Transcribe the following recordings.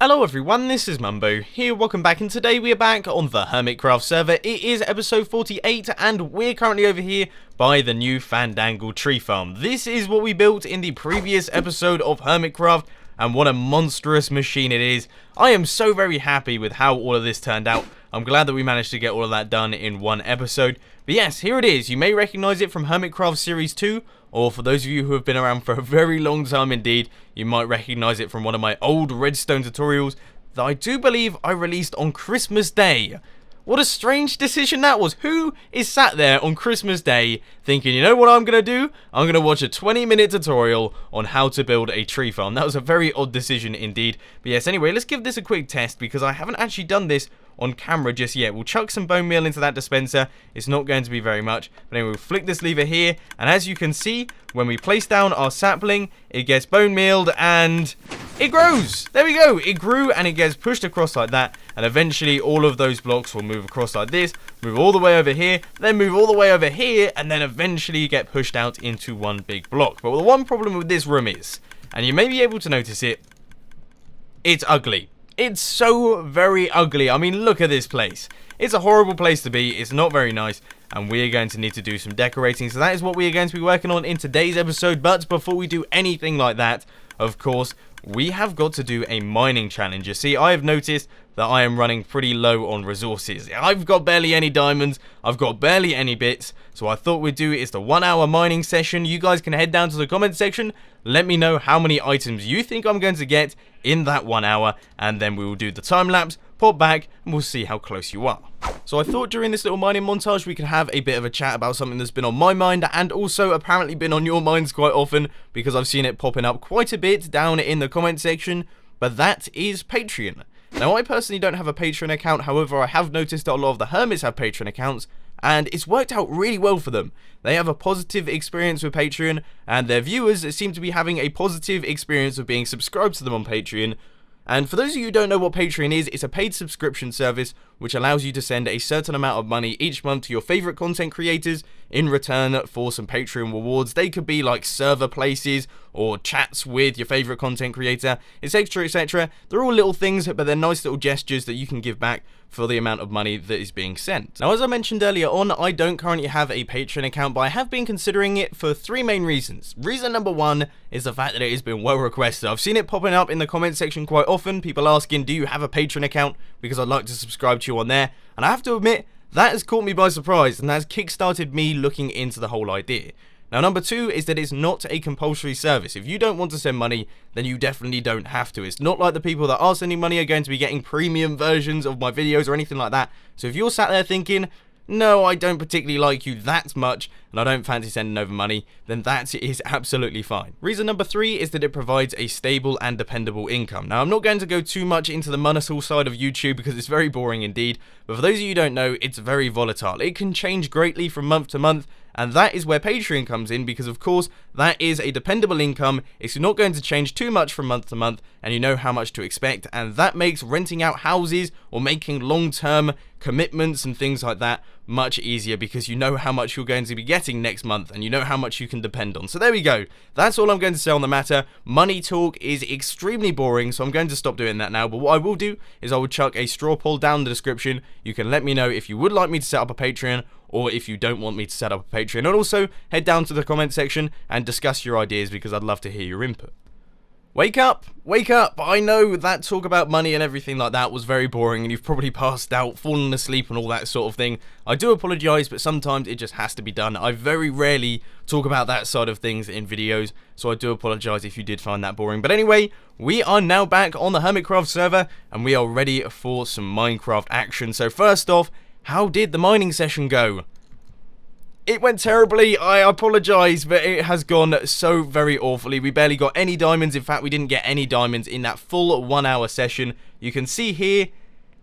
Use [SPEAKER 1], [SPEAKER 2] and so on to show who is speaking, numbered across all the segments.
[SPEAKER 1] Hello everyone, this is Mumbo here, welcome back, and today we are back on the Hermitcraft server. It is episode 48 and we're currently over here by the new Fandangle tree farm. This is what we built in the previous episode of Hermitcraft, and what a monstrous machine it is. I am so very happy with how all of this turned out. I'm glad that we managed to get all of that done in one episode. But yes, here it is. You may recognize it from Hermitcraft Series 2, or for those of you who have been around for a very long time indeed, you might recognize it from one of my old Redstone tutorials that I do believe I released on Christmas Day. What a strange decision that was. Who is sat there on Christmas Day thinking, you know what I'm going to do? I'm going to watch a 20-minute tutorial on how to build a tree farm. That was a very odd decision indeed. But yes, anyway, let's give this a quick test because I haven't actually done this on camera just yet. We'll chuck some bone meal into that dispenser. It's not going to be very much. But anyway, we'll flick this lever here. And as you can see, when we place down our sapling, it gets bone mealed and it grows. There we go. It grew and it gets pushed across like that. And eventually all of those blocks will move across like this, move all the way over here, then move all the way over here, and then eventually get pushed out into one big block. But the one problem with this room is, and you may be able to notice it, it's ugly. It's so very ugly. I mean, look at this place. It's a horrible place to be. It's not very nice. And we are going to need to do some decorating. So that is what we are going to be working on in today's episode. But before we do anything like that, of course, we have got to do a mining challenge. You see, I have noticed that I am running pretty low on resources. I've got barely any diamonds. I've got barely any bits. So I thought we'd do is the 1 hour mining session. You guys can head down to the comment section. Let me know how many items you think I'm going to get in that 1 hour. And then we will do the time lapse, pop back, and we'll see how close you are. So I thought during this little mining montage we could have a bit of a chat about something that's been on my mind and also apparently been on your minds quite often because I've seen it popping up quite a bit down in the comment section, but that is Patreon. Now I personally don't have a Patreon account, however I have noticed that a lot of the hermits have Patreon accounts and it's worked out really well for them. They have a positive experience with Patreon and their viewers seem to be having a positive experience of being subscribed to them on Patreon. And for those of you who don't know what Patreon is, it's a paid subscription service which allows you to send a certain amount of money each month to your favorite content creators in return for some Patreon rewards. They could be like server places or chats with your favorite content creator, etc, etc. They're all little things, but they're nice little gestures that you can give back for the amount of money that is being sent. Now, as I mentioned earlier on, I don't currently have a Patreon account, but I have been considering it for three main reasons. Reason number one is the fact that it has been well requested. I've seen it popping up in the comment section quite often, people asking, do you have a Patreon account? Because I'd like to subscribe to you on there. And I have to admit, that has caught me by surprise and has kickstarted me looking into the whole idea. Now, number two is that it's not a compulsory service. If you don't want to send money, then you definitely don't have to. It's not like the people that are sending money are going to be getting premium versions of my videos or anything like that. So if you're sat there thinking, no, I don't particularly like you that much, and I don't fancy sending over money, then that is absolutely fine. Reason number three is that it provides a stable and dependable income. Now, I'm not going to go too much into the moneysal side of YouTube because it's very boring indeed, but for those of you who don't know, it's very volatile. It can change greatly from month to month, and that is where Patreon comes in because, of course, that is a dependable income. It's not going to change too much from month to month, and you know how much to expect, and that makes renting out houses or making long-term commitments and things like that much easier because you know how much you're going to be getting next month and you know how much you can depend on. So there we go. That's all I'm going to say on the matter. Money talk is extremely boring, so I'm going to stop doing that now. But what I will do is I will chuck a straw poll down in the description. You can let me know if you would like me to set up a Patreon or if you don't want me to set up a Patreon. And also head down to the comment section and discuss your ideas because I'd love to hear your input. Wake up! Wake up! I know that talk about money and everything like that was very boring and you've probably passed out, fallen asleep and all that sort of thing. I do apologise, but sometimes it just has to be done. I very rarely talk about that side of things in videos, so I do apologise if you did find that boring. But anyway, we are now back on the Hermitcraft server and we are ready for some Minecraft action. So first off, how did the mining session go? It went terribly, I apologise, but it has gone so very awfully. We barely got any diamonds. In fact, we didn't get any diamonds in that full 1 hour session. You can see here,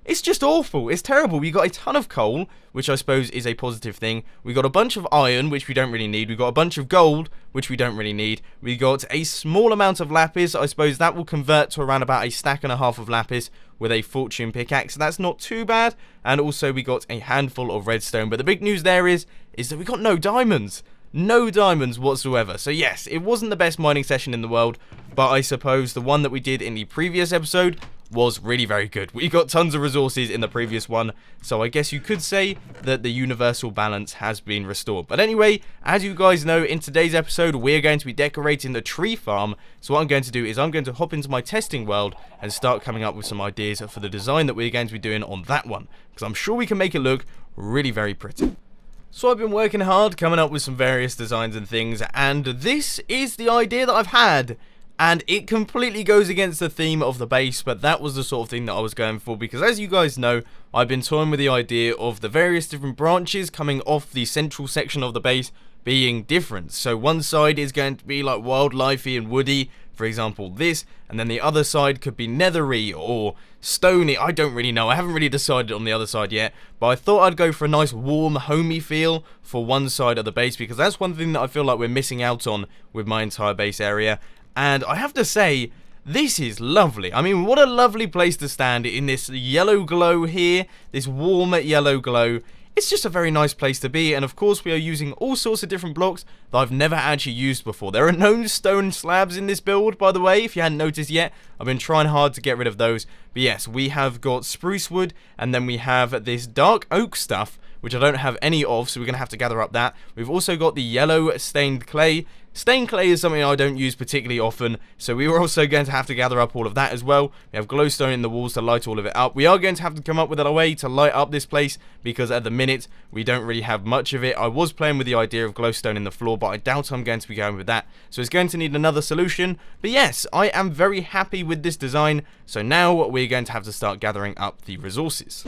[SPEAKER 1] it's just awful. It's terrible. We got a ton of coal, which I suppose is a positive thing. We got a bunch of iron, which we don't really need. We got a bunch of gold, which we don't really need. We got a small amount of lapis. I suppose that will convert to around about a stack and a half of lapis with a fortune pickaxe. So that's not too bad. And also we got a handful of redstone. But the big news there is that we got no diamonds. No diamonds whatsoever. So yes, it wasn't the best mining session in the world, but I suppose the one that we did in the previous episode was really very good. We got tons of resources in the previous one, so I guess you could say that the universal balance has been restored. But anyway, as you guys know, in today's episode, we're going to be decorating the tree farm. So what I'm going to do is I'm going to hop into my testing world and start coming up with some ideas for the design that we're going to be doing on that one, because I'm sure we can make it look really very pretty. So I've been working hard, coming up with some various designs and things, and this is the idea that I've had. And it completely goes against the theme of the base, but that was the sort of thing that I was going for, because as you guys know, I've been toying with the idea of the various different branches coming off the central section of the base being different. So one side is going to be like wildlifey and woody, for example this, and then the other side could be nethery or stony. I don't really know, I haven't really decided on the other side yet, but I thought I'd go for a nice warm homey feel for one side of the base, because that's one thing that I feel like we're missing out on with my entire base area. And I have to say, this is lovely. I mean, what a lovely place to stand in this yellow glow here, this warm yellow glow. It's just a very nice place to be, and of course we are using all sorts of different blocks that I've never actually used before. There are no stone slabs in this build, by the way, if you hadn't noticed yet. I've been trying hard to get rid of those. But yes, we have got spruce wood, and then we have this dark oak stuff, which I don't have any of, so we're going to have to gather up that. We've also got the yellow stained clay. Stained clay is something I don't use particularly often, so we were also going to have to gather up all of that as well. We have glowstone in the walls to light all of it up. We are going to have to come up with a way to light up this place, because at the minute, we don't really have much of it. I was playing with the idea of glowstone in the floor, but I doubt I'm going to be going with that. So it's going to need another solution. But yes, I am very happy with this design, so now we're going to have to start gathering up the resources.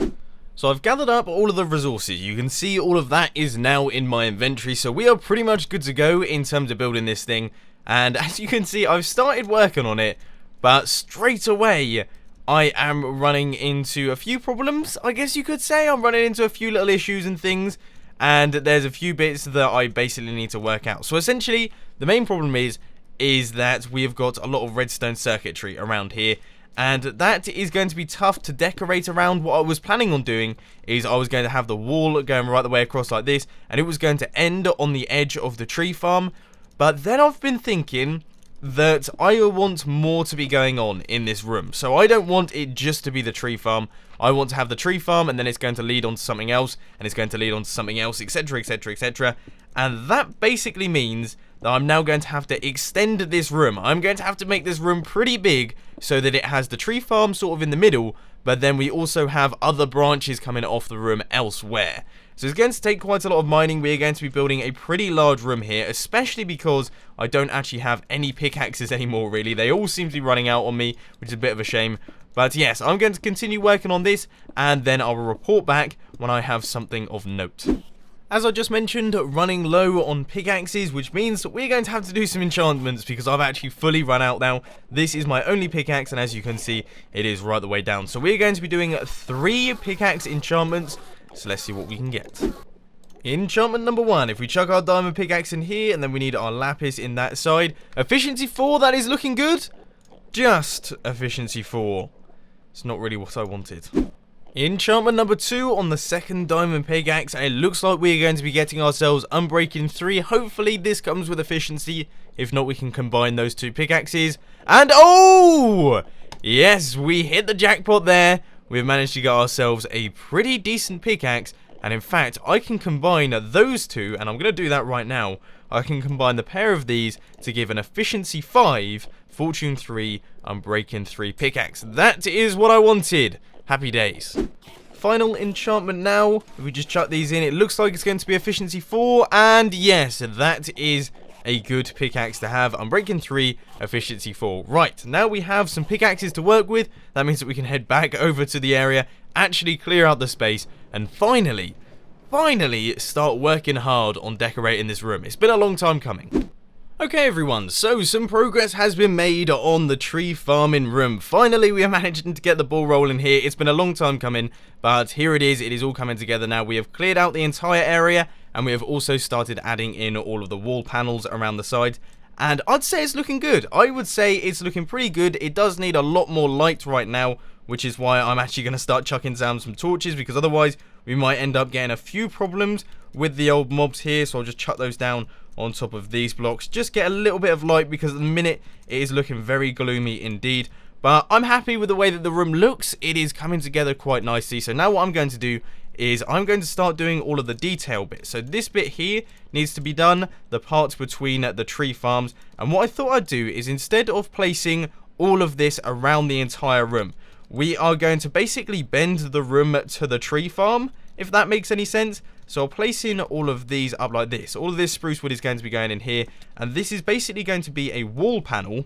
[SPEAKER 1] So I've gathered up all of the resources. You can see all of that is now in my inventory, so we are pretty much good to go in terms of building this thing. And as you can see, I've started working on it, but straight away I am running into a few problems, I guess you could say. I'm running into a few little issues and things, and there's a few bits that I basically need to work out. So essentially, the main problem is that we have got a lot of redstone circuitry around here, and that is going to be tough to decorate around. What I was planning on doing is I was going to have the wall going right the way across like this, and it was going to end on the edge of the tree farm. But then I've been thinking that I want more to be going on in this room. So I don't want it just to be the tree farm. I want to have the tree farm, and then it's going to lead on to something else, and it's going to lead on to something else, etc, etc, etc. And that basically means that I'm now going to have to extend this room. I'm going to have to make this room pretty big so that it has the tree farm sort of in the middle, but then we also have other branches coming off the room elsewhere. So it's going to take quite a lot of mining. We're going to be building a pretty large room here, especially because I don't actually have any pickaxes anymore, really. They all seem to be running out on me, which is a bit of a shame. But yes, I'm going to continue working on this, and then I will report back when I have something of note. As I just mentioned, running low on pickaxes, which means that we're going to have to do some enchantments, because I've actually fully run out now. This is my only pickaxe, and as you can see, it is right the way down. So we're going to be doing 3 pickaxe enchantments, so let's see what we can get. Enchantment number 1, if we chuck our diamond pickaxe in here, and then we need our lapis in that side. Efficiency 4, that is looking good. Just efficiency 4. It's not really what I wanted. Enchantment number 2 on the second diamond pickaxe, and it looks like we're going to be getting ourselves Unbreaking 3. Hopefully this comes with efficiency. If not, we can combine those 2 pickaxes. And oh! Yes, we hit the jackpot there. We've managed to get ourselves a pretty decent pickaxe. And in fact, I can combine those 2, and I'm going to do that right now. I can combine the pair of these to give an efficiency 5, fortune 3, Unbreaking 3 pickaxe. That is what I wanted. Happy days. Final enchantment now. If we just chuck these in, it looks like it's going to be efficiency 4. And yes, that is a good pickaxe to have. Unbreaking 3, efficiency 4. Right, now we have some pickaxes to work with. That means that we can head back over to the area, actually clear out the space, and finally start working hard on decorating this room. It's been a long time coming. Okay everyone, so some progress has been made on the tree farming room. Finally we are managing to get the ball rolling here. It's been a long time coming, but here it is all coming together now. We have cleared out the entire area, and we have also started adding in all of the wall panels around the side. And I'd say it's looking good. I would say it's looking pretty good. It does need a lot more light right now, which is why I'm actually going to start chucking down some torches, because otherwise we might end up getting a few problems with the old mobs here. So I'll just chuck those down on top of these blocks, just get a little bit of light, because at the minute it is looking very gloomy indeed. But I'm happy with the way that the room looks. It is coming together quite nicely. So now what I'm going to do is I'm going to start doing all of the detail bits. So this bit here needs to be done, the parts between the tree farms. And what I thought I'd do is, instead of placing all of this around the entire room, we are going to basically bend the room to the tree farm, if that makes any sense. So I'll place in all of these up like this. All of this spruce wood is going to be going in here, and this is basically going to be a wall panel,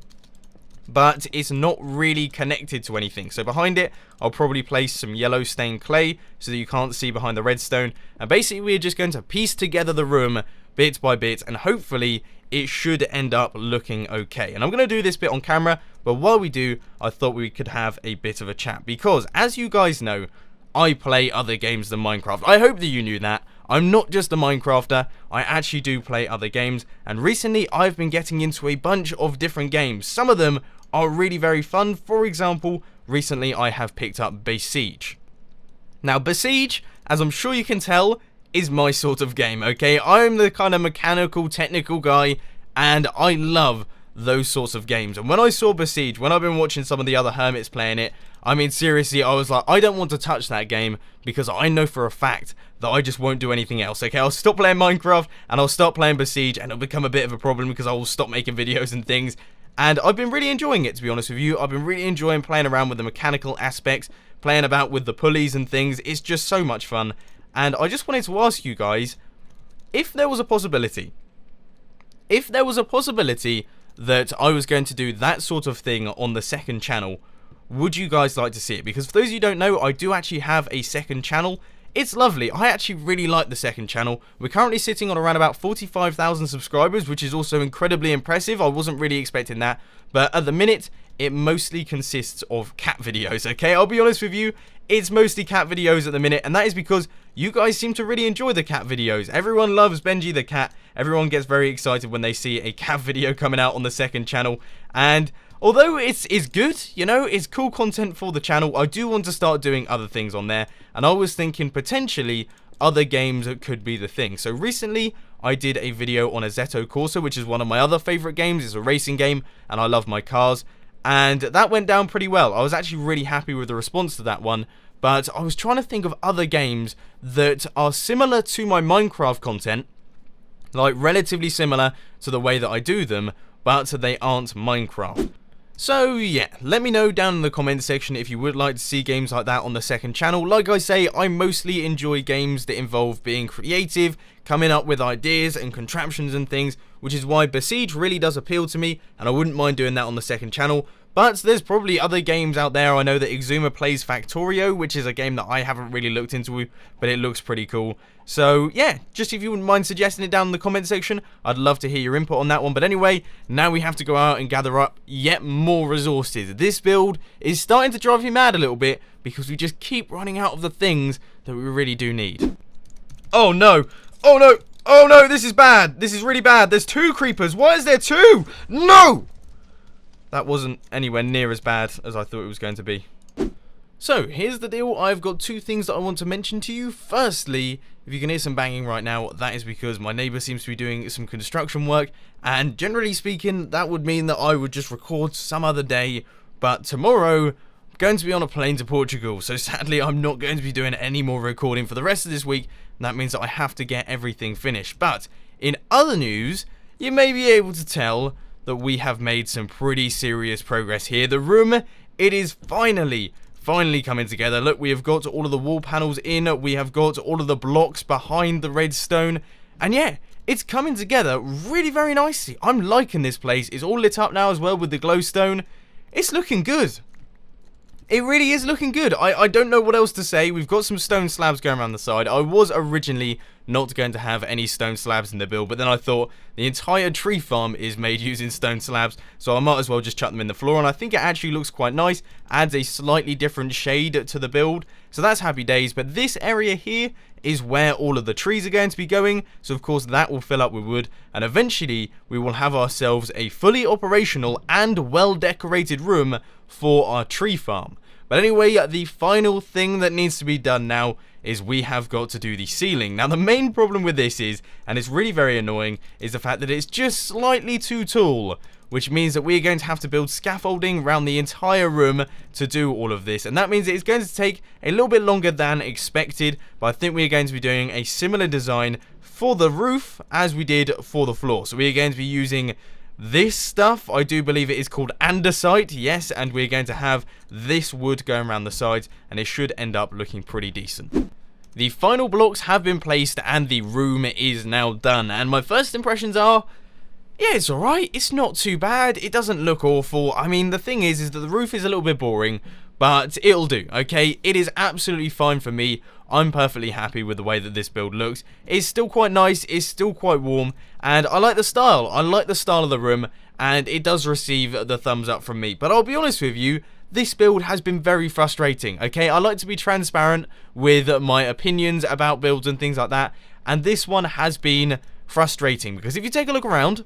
[SPEAKER 1] but it's not really connected to anything. So behind it, I'll probably place some yellow stained clay so that you can't see behind the redstone. And basically, we're just going to piece together the room bit by bit, and hopefully it should end up looking okay. And I'm going to do this bit on camera, but while we do, I thought we could have a bit of a chat, because as you guys know, I play other games than Minecraft. I hope that you knew that. I'm not just a Minecrafter, I actually do play other games, and recently I've been getting into a bunch of different games. Some of them are really very fun. For example, recently I have picked up Besiege. Now Besiege, as I'm sure you can tell, is my sort of game, okay? I'm the kind of mechanical, technical guy, and I love those sorts of games. And when I saw Besiege, when I've been watching some of the other hermits playing it, I mean, seriously, I was like, I don't want to touch that game, because I know for a fact that I just won't do anything else, okay? I'll stop playing Minecraft, and I'll start playing Besiege, and it'll become a bit of a problem, because I will stop making videos and things. And I've been really enjoying it, to be honest with you. I've been really enjoying playing around with the mechanical aspects, playing about with the pulleys and things. It's just so much fun. And I just wanted to ask you guys, if there was a possibility that I was going to do that sort of thing on the second channel, would you guys like to see it? Because for those of you who don't know, I do actually have a second channel. It's lovely. I actually really like the second channel. We're currently sitting on around about 45,000 subscribers, which is also incredibly impressive. I wasn't really expecting that. But at the minute, it mostly consists of cat videos, okay? I'll be honest with you, it's mostly cat videos at the minute, and that is because you guys seem to really enjoy the cat videos. Everyone loves Benji the cat. Everyone gets very excited when they see a cat video coming out on the second channel. And although it's good, you know, it's cool content for the channel, I do want to start doing other things on there. And I was thinking potentially other games could be the thing. So recently, I did a video on Assetto Corsa, which is one of my other favourite games. It's a racing game, and I love my cars. And that went down pretty well. I was actually really happy with the response to that one. But I was trying to think of other games that are similar to my Minecraft content, like relatively similar to the way that I do them, but they aren't Minecraft. So yeah, let me know down in the comment section if you would like to see games like that on the second channel. Like I say, I mostly enjoy games that involve being creative, coming up with ideas and contraptions and things, which is why Besiege really does appeal to me, and I wouldn't mind doing that on the second channel. But there's probably other games out there. I know that Exuma plays Factorio, which is a game that I haven't really looked into, but it looks pretty cool. So yeah, just if you wouldn't mind suggesting it down in the comment section, I'd love to hear your input on that one. But anyway, now we have to go out and gather up yet more resources. This build is starting to drive me mad a little bit, because we just keep running out of the things that we really do need. Oh no! Oh no! Oh no, this is bad! This is really bad! There's 2 creepers! Why is there 2? No! That wasn't anywhere near as bad as I thought it was going to be. So, here's the deal. I've got 2 things that I want to mention to you. Firstly, if you can hear some banging right now, that is because my neighbour seems to be doing some construction work. And generally speaking, that would mean that I would just record some other day. But tomorrow, I'm going to be on a plane to Portugal. So sadly, I'm not going to be doing any more recording for the rest of this week. And that means that I have to get everything finished. But in other news, you may be able to tell that we have made some pretty serious progress here. The room, it is finally coming together. Look, we have got all of the wall panels in, we have got all of the blocks behind the redstone, and yeah, it's coming together really very nicely. I'm liking this place. It's all lit up now as well with the glowstone. It's looking good. It really is looking good. I don't know what else to say. We've got some stone slabs going around the side. I was originally not going to have any stone slabs in the build, but then I thought the entire tree farm is made using stone slabs, so I might as well just chuck them in the floor, and I think it actually looks quite nice. Adds a slightly different shade to the build, so that's happy days. But this area here is where all of the trees are going to be going, so of course that will fill up with wood, and eventually we will have ourselves a fully operational and well decorated room for our tree farm. But anyway, the final thing that needs to be done now is we have got to do the ceiling. Now the main problem with this is, and it's really very annoying, is the fact that it's just slightly too tall. which means that we're going to have to build scaffolding around the entire room to do all of this. And that means it's going to take a little bit longer than expected, but I think we're going to be doing a similar design for the roof as we did for the floor. So we're going to be using this stuff. I do believe it is called andesite, yes, and we're going to have this wood going around the sides, and it should end up looking pretty decent. The final blocks have been placed and the room is now done, and my first impressions are, yeah, it's alright, it's not too bad, it doesn't look awful. I mean, the thing is that the roof is a little bit boring, but it'll do, okay? It is absolutely fine for me. I'm perfectly happy with the way that this build looks. It's still quite nice, it's still quite warm, and I like the style. I like the style of the room, and it does receive the thumbs up from me. But I'll be honest with you, this build has been very frustrating, okay? I like to be transparent with my opinions about builds and things like that, and this one has been frustrating, because if you take a look around,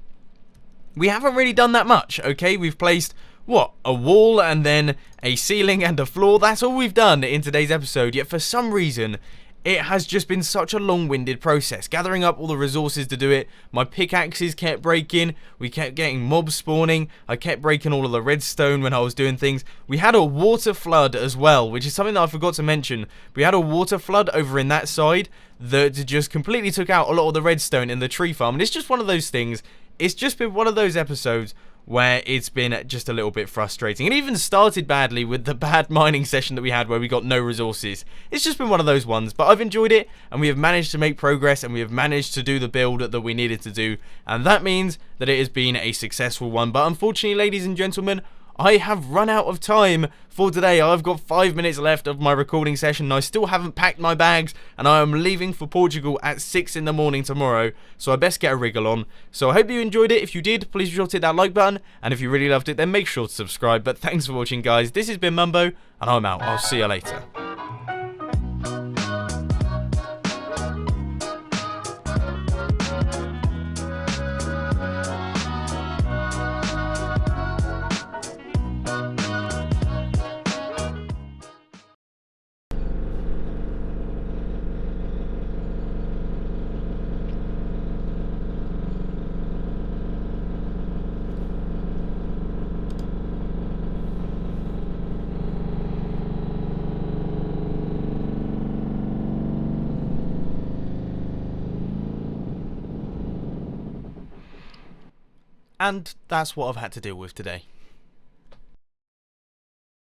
[SPEAKER 1] we haven't really done that much, okay? We've placed, what, a wall and then a ceiling and a floor. That's all we've done in today's episode, yet for some reason it has just been such a long-winded process, gathering up all the resources to do it. My pickaxes kept breaking, we kept getting mobs spawning, I kept breaking all of the redstone when I was doing things. We had a water flood as well, which is something that I forgot to mention. We had a water flood over in that side that just completely took out a lot of the redstone in the tree farm, and it's just one of those things. It's just been one of those episodes where it's been just a little bit frustrating. It even started badly with the bad mining session that we had where we got no resources. It's just been one of those ones, but I've enjoyed it, and we have managed to make progress, and we have managed to do the build that we needed to do, and that means that it has been a successful one. But unfortunately, ladies and gentlemen, I have run out of time for today. I've got 5 minutes left of my recording session, and I still haven't packed my bags, and I am leaving for Portugal at 6 in the morning tomorrow, so I best get a wriggle on. So I hope you enjoyed it. If you did, please be sure to hit that like button, and if you really loved it, then make sure to subscribe. But thanks for watching, guys. This has been Mumbo, and I'm out. I'll see you later. And that's what I've had to deal with today.